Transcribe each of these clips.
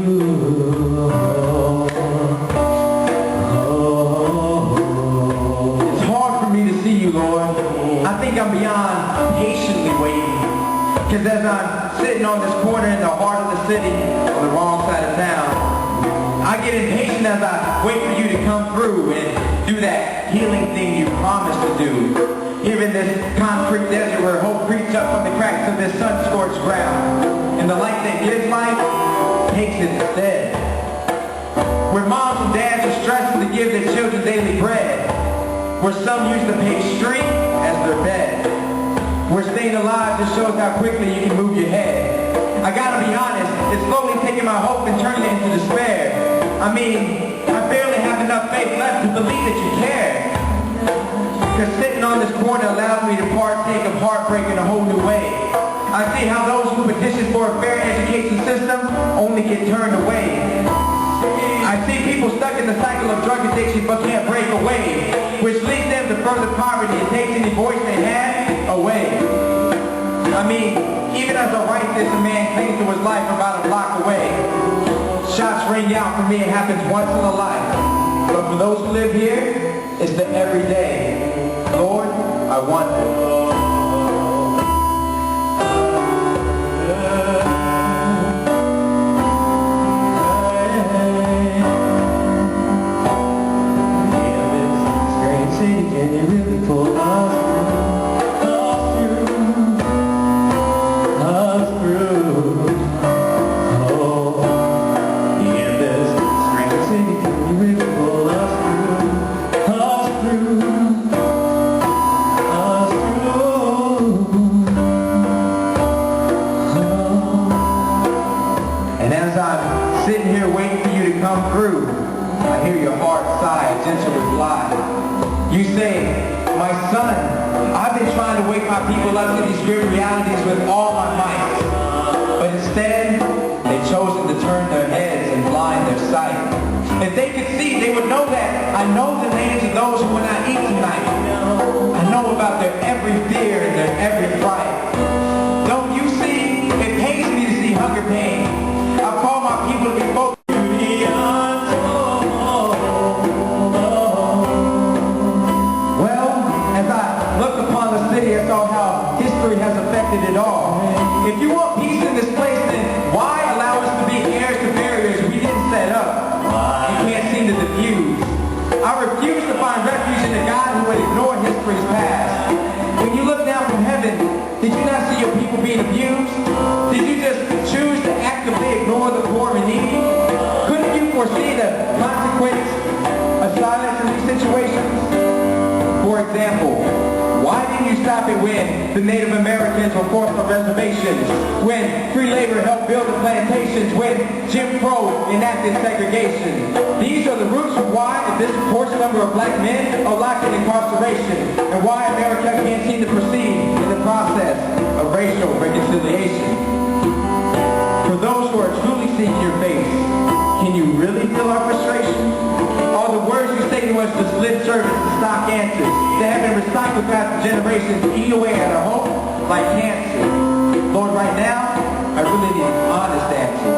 It's hard for me to see you, Lord. I think I'm beyond patiently waiting. Because as I'm sitting on this corner in the heart of the city, on the wrong side of town, I get impatient as I wait for you to come through and do that healing thing you promised to do. Here in this concrete desert where hope creeps up from the cracks of this sun-scorched ground. And the light that gives life takes it instead. Where moms and dads are stressing to give their children daily bread. Where some use the paved street as their bed. Where staying alive just shows how quickly you can move your head. I gotta be honest, it's slowly taking my hope and turning it into despair. I mean, I barely have enough faith left to believe that you care. Because sitting on this corner allows me to partake of heartbreak in a whole new way. I see how those who petition for a fair education system only get turned away. I see people stuck in the cycle of drug addiction but can't break away, which leads them to further poverty and takes any voice they had away. I mean, even as I write this, a man clings to his life about a block away. Shots ring out. For me, it happens once in a life. But for those who live here, it's the everyday. Lord, I wonder. Sitting here waiting for you to come through, I hear your heart sigh, a gentle reply. You say, my son, I've been trying to wake my people up to these grim realities with all my might. But instead, they've chosen to turn their heads and blind their sight. If they could see, they would know that I know the names of those who will not eat tonight. I know about their every fear and their every fright. Don't you see? It pains me to see hunger pain. I call my people to be focused. Well, as I look upon the city, I saw how history has affected it all. If you want peace in this place, then why allow us to be heirs to barriers we didn't set up? You can't seem to diffuse. I refuse to find refuge in a God who would ignore history's past. When you look down from heaven, did you not see your people being abused? Did you just choose to actively ignore the poor and needy? Couldn't you foresee the consequence of silence in these situations? For example, why didn't you stop it when the Native Americans were forced on reservations, when free labor helped build the plantations, when Jim Crow enacted segregation? These are the roots of why a disproportionate number of black men are locked in incarceration, and why America can't seem to proceed in the process of racial reconciliation. For those who are truly seeking your face, can you really feel our frustration? Are the words you say to us just lip service to stock answers that have been recycled past generations to eat away at our hope like cancer? Lord, right now, I really need an honest answer.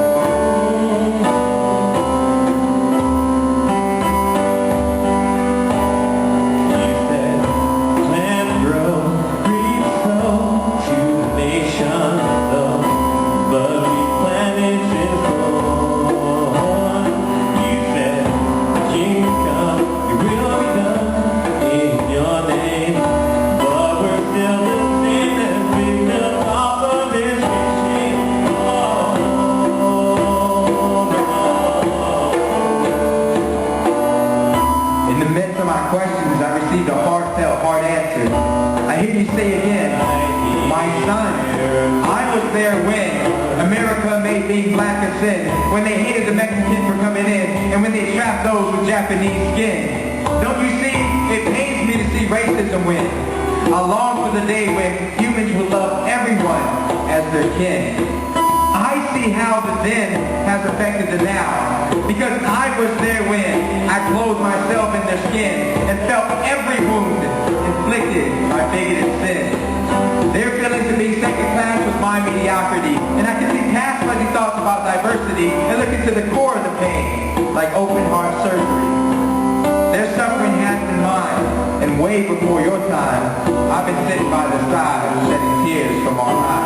Questions, I received a heartfelt, hard answer. I hear you say again, my son, I was there when America made being black a sin, when they hated the Mexicans for coming in, and when they trapped those with Japanese skin. Don't you see, it pains me to see racism win. I long for the day when humans will love everyone as their kin. I see how the then has affected the now, because I was there when I clothed myself in their skin and felt every wound inflicted by bigoted sin. Their feelings of being second class was my mediocrity, and I can see past fuzzy thoughts about diversity and look into the core of the pain, like open heart surgery. Their suffering has been mine, and way before your time, I've been sitting by the side, shedding tears from on high.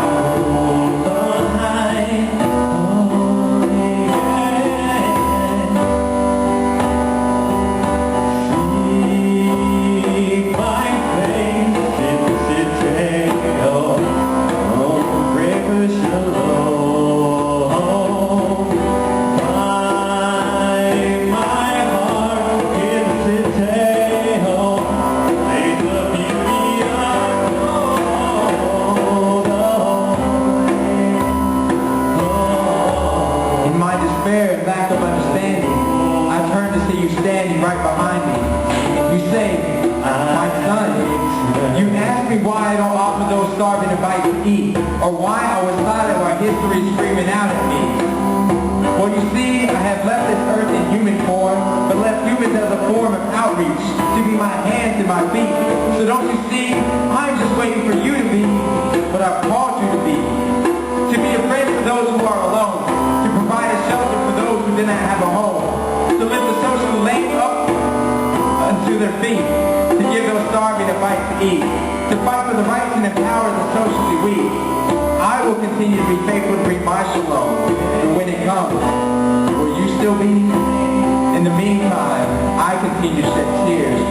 And lack of understanding, I turn to see you standing right behind me. You say, my son, you ask me why I don't offer those starving a bite to eat, or why I was silent while history is screaming out at me. Well, you see, I have left this earth in human form, but left humans as a form of outreach, to be my hands and my feet. So don't you see, I'm just waiting for you to be what I've called you to be. To be a friend for those who are alone, to provide a shelter for those who do not have a home, to lift the social lame up unto their feet, to give those starving a bite to eat, to fight for the rights and empower the socially weak. I will continue to be faithful to bring my shalom, and when it comes, will you still be? In the meantime, I continue to shed tears